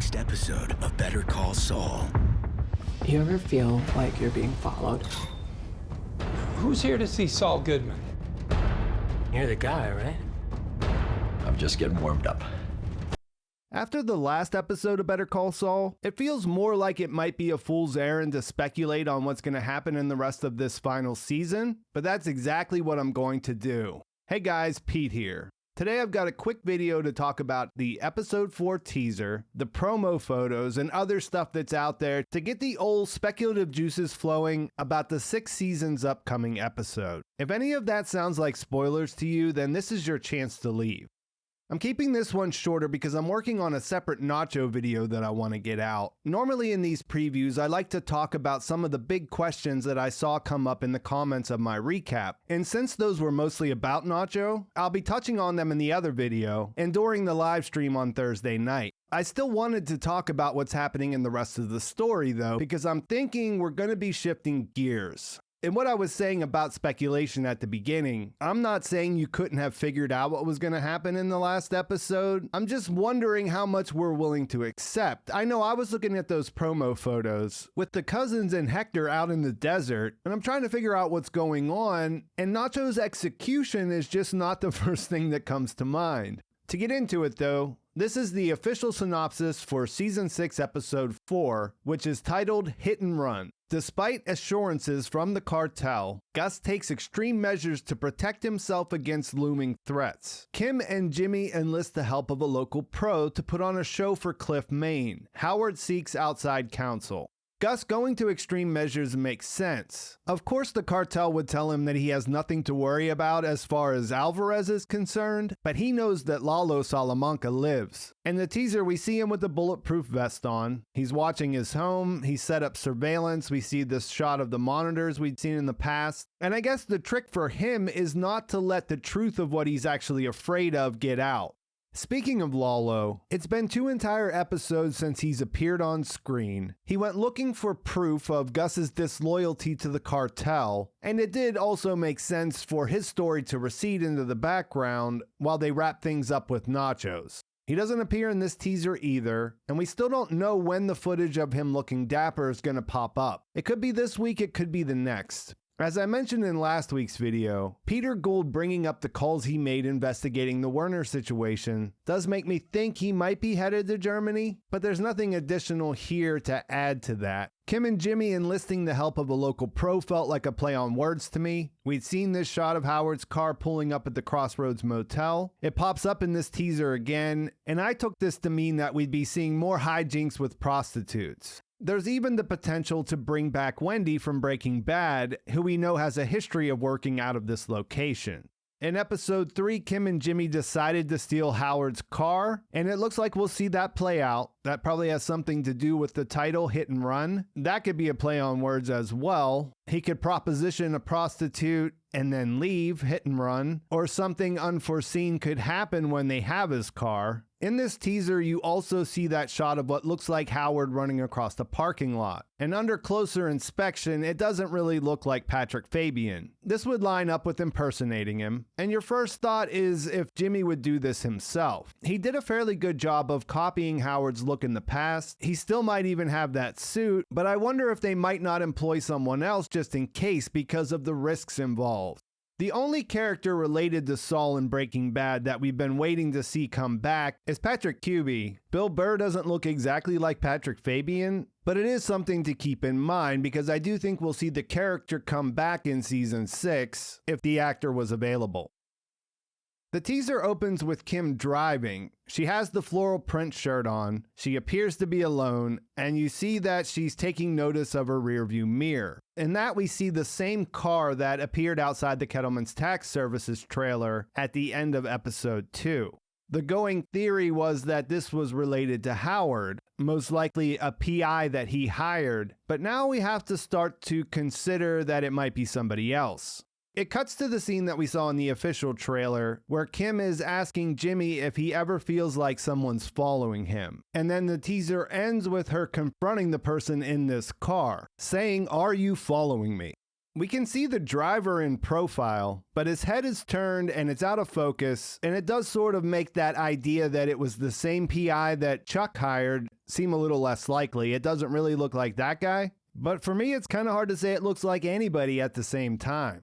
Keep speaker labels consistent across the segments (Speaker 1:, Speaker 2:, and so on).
Speaker 1: next episode of Better Call Saul.
Speaker 2: You ever feel like you're being followed?
Speaker 3: Who's here to see Saul Goodman?
Speaker 4: You're the guy, right?
Speaker 5: I'm just getting warmed up.
Speaker 6: After the last episode of Better Call Saul, it feels more like it might be a fool's errand to speculate on what's going to happen in the rest of this final season, but that's exactly what I'm going to do. Hey guys, Pete here. Today I've got a quick video to talk about the episode 4 teaser, the promo photos, and other stuff that's out there to get the old speculative juices flowing about the 6th season's upcoming episode. If any of that sounds like spoilers to you, then this is your chance to leave. I'm keeping this one shorter because I'm working on a separate Nacho video that I want to get out. Normally in these previews, I like to talk about some of the big questions that I saw come up in the comments of my recap. And since those were mostly about Nacho, I'll be touching on them in the other video and during the live stream on Thursday night. I still wanted to talk about what's happening in the rest of the story though, because I'm thinking we're going to be shifting gears. And what I was saying about speculation at the beginning, I'm not saying you couldn't have figured out what was going to happen in the last episode. I'm just wondering how much we're willing to accept. I know I was looking at those promo photos with the cousins and Hector out in the desert, and I'm trying to figure out what's going on, and Nacho's execution is just not the first thing that comes to mind. To get into it though, this is the official synopsis for Season 6, Episode 4, which is titled Hit and Run. Despite assurances from the cartel, Gus takes extreme measures to protect himself against looming threats. Kim and Jimmy enlist the help of a local pro to put on a show for Cliff, Maine. Howard seeks outside counsel. Gus going to extreme measures makes sense. Of course, the cartel would tell him that he has nothing to worry about as far as Alvarez is concerned, but he knows that Lalo Salamanca lives. In the teaser, we see him with a bulletproof vest on. He's watching his home. He set up surveillance. We see this shot of the monitors we'd seen in the past. And I guess the trick for him is not to let the truth of what he's actually afraid of get out. Speaking of Lalo, it's been 2 entire episodes since he's appeared on screen. He went looking for proof of Gus's disloyalty to the cartel, and it did also make sense for his story to recede into the background while they wrap things up with Nacho's. He doesn't appear in this teaser either, and we still don't know when the footage of him looking dapper is going to pop up. It could be this week, it could be the next. As I mentioned in last week's video, Peter Gould bringing up the calls he made investigating the Werner situation does make me think he might be headed to Germany, but there's nothing additional here to add to that. Kim and Jimmy enlisting the help of a local pro felt like a play on words to me. We'd seen this shot of Howard's car pulling up at the Crossroads Motel. It pops up in this teaser again, and I took this to mean that we'd be seeing more hijinks with prostitutes. There's even the potential to bring back Wendy from Breaking Bad, who we know has a history of working out of this location. In episode 3, Kim and Jimmy decided to steal Howard's car, and it looks like we'll see that play out. That probably has something to do with the title Hit and Run. That could be a play on words as well. He could proposition a prostitute and then leave, hit and run, or something unforeseen could happen when they have his car. In this teaser, you also see that shot of what looks like Howard running across the parking lot. And under closer inspection, it doesn't really look like Patrick Fabian. This would line up with impersonating him. And your first thought is if Jimmy would do this himself. He did a fairly good job of copying Howard's look in the past. He still might even have that suit, but I wonder if they might not employ someone else just in case because of the risks involved. The only character related to Saul in Breaking Bad that we've been waiting to see come back is Patrick Cuby. Bill Burr doesn't look exactly like Patrick Fabian, but it is something to keep in mind because I do think we'll see the character come back in Season 6 if the actor was available. The teaser opens with Kim driving. She has the floral print shirt on, she appears to be alone, and you see that she's taking notice of her rearview mirror. In that we see the same car that appeared outside the Kettleman's Tax Services trailer at the end of episode 2. The going theory was that this was related to Howard, most likely a PI that he hired, but now we have to start to consider that it might be somebody else. It cuts to the scene that we saw in the official trailer where Kim is asking Jimmy if he ever feels like someone's following him. And then the teaser ends with her confronting the person in this car, saying, "Are you following me?" We can see the driver in profile, but his head is turned and it's out of focus, and it does sort of make that idea that it was the same PI that Chuck hired seem a little less likely. It doesn't really look like that guy, but for me it's kind of hard to say it looks like anybody at the same time.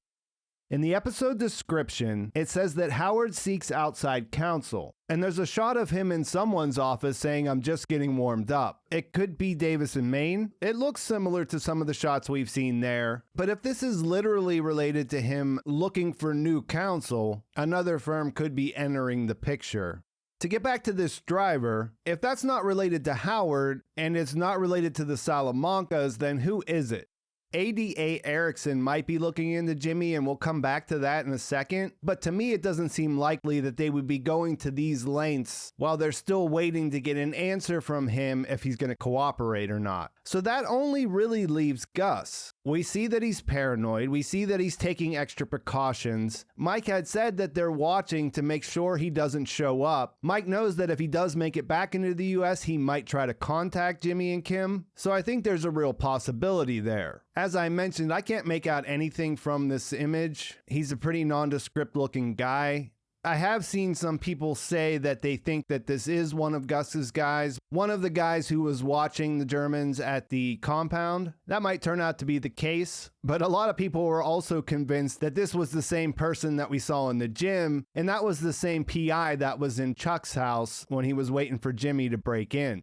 Speaker 6: In the episode description, it says that Howard seeks outside counsel, and there's a shot of him in someone's office saying, "I'm just getting warmed up." It could be Davis and Maine. It looks similar to some of the shots we've seen there, but if this is literally related to him looking for new counsel, another firm could be entering the picture. To get back to this driver, if that's not related to Howard, and it's not related to the Salamancas, then who is it? ADA Erickson might be looking into Jimmy, and we'll come back to that in a second, but to me it doesn't seem likely that they would be going to these lengths while they're still waiting to get an answer from him if he's going to cooperate or not. So that only really leaves Gus. We see that he's paranoid. We see that he's taking extra precautions. Mike had said that they're watching to make sure he doesn't show up. Mike knows that if he does make it back into the US, he might try to contact Jimmy and Kim. So I think there's a real possibility there. As I mentioned, I can't make out anything from this image. He's a pretty nondescript looking guy. I have seen some people say that they think that this is one of Gus's guys, one of the guys who was watching the Germans at the compound. That might turn out to be the case, but a lot of people were also convinced that this was the same person that we saw in the gym, and that was the same PI that was in Chuck's house when he was waiting for Jimmy to break in.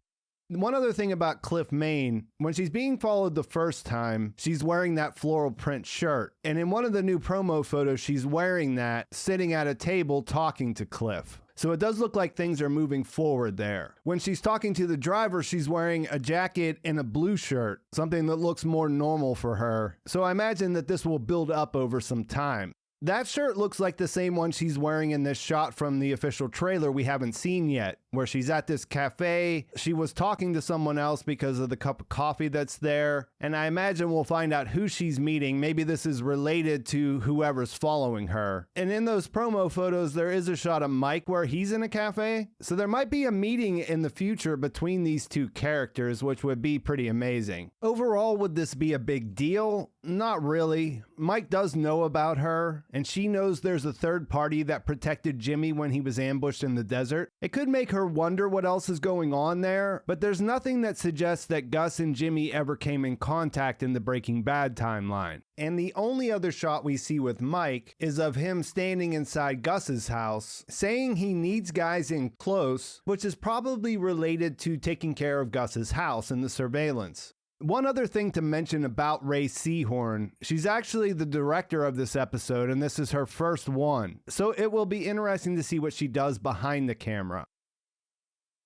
Speaker 6: One other thing about Cliff Maine, when she's being followed the first time, she's wearing that floral print shirt. And in one of the new promo photos, she's wearing that, sitting at a table talking to Cliff. So it does look like things are moving forward there. When she's talking to the driver, she's wearing a jacket and a blue shirt, something that looks more normal for her. So I imagine that this will build up over some time. That shirt looks like the same one she's wearing in this shot from the official trailer we haven't seen yet, where she's at this cafe. She was talking to someone else because of the cup of coffee that's there, and I imagine we'll find out who she's meeting. Maybe this is related to whoever's following her. And in those promo photos, there is a shot of Mike where he's in a cafe, so there might be a meeting in the future between these two characters, which would be pretty amazing. Overall, would this be a big deal? Not really. Mike does know about her, and she knows there's a third party that protected Jimmy when he was ambushed in the desert. It could make her wonder what else is going on there, but there's nothing that suggests that Gus and Jimmy ever came in contact in the Breaking Bad timeline. And the only other shot we see with Mike is of him standing inside Gus's house, saying he needs guys in close, which is probably related to taking care of Gus's house and the surveillance. One other thing to mention about Ray Seehorn, she's actually the director of this episode, and this is her first one. So it will be interesting to see what she does behind the camera.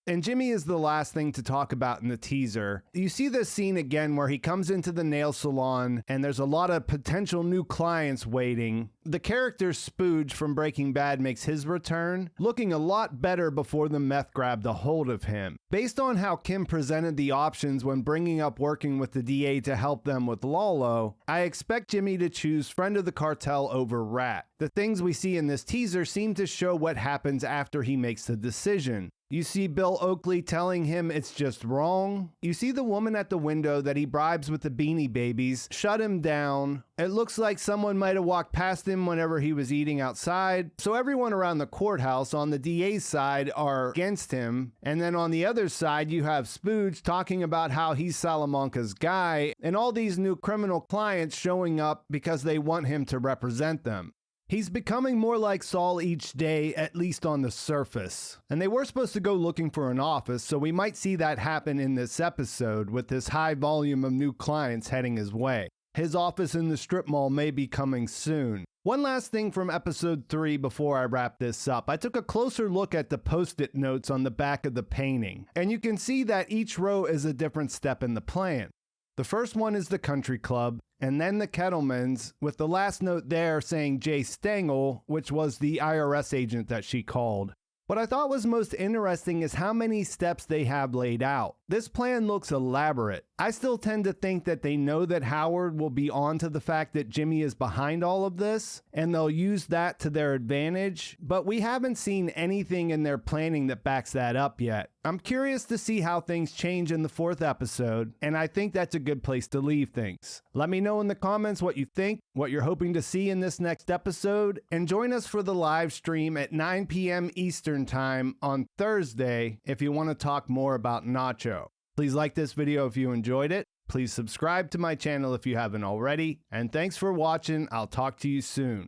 Speaker 6: And Jimmy is the last thing to talk about in the teaser. You see this scene again where he comes into the nail salon and there's a lot of potential new clients waiting. The character Spooge from Breaking Bad makes his return, looking a lot better before the meth grabbed a hold of him. Based on how Kim presented the options when bringing up working with the DA to help them with Lalo, I expect Jimmy to choose friend of the cartel over rat. The things we see in this teaser seem to show what happens after he makes the decision. You see Bill Oakley telling him it's just wrong. You see the woman at the window that he bribes with the Beanie Babies shut him down. It looks like someone might have walked past him whenever he was eating outside. So everyone around the courthouse on the DA's side are against him. And then on the other side, you have Spooge talking about how he's Salamanca's guy and all these new criminal clients showing up because they want him to represent them. He's becoming more like Saul each day, at least on the surface. And they were supposed to go looking for an office, so we might see that happen in this episode with this high volume of new clients heading his way. His office in the strip mall may be coming soon. One last thing from episode 3 before I wrap this up. I took a closer look at the post-it notes on the back of the painting, and you can see that each row is a different step in the plan. The first one is the country club, and then the Kettlemans, with the last note there saying Jay Stengel, which was the IRS agent that she called. What I thought was most interesting is how many steps they have laid out. This plan looks elaborate. I still tend to think that they know that Howard will be on to the fact that Jimmy is behind all of this, and they'll use that to their advantage, but we haven't seen anything in their planning that backs that up yet. I'm curious to see how things change in the 4th episode, and I think that's a good place to leave things. Let me know in the comments what you think, what you're hoping to see in this next episode, and join us for the live stream at 9 p.m. Eastern Time on Thursday if you want to talk more about Nacho. Please like this video if you enjoyed it. Please subscribe to my channel if you haven't already. And thanks for watching. I'll talk to you soon.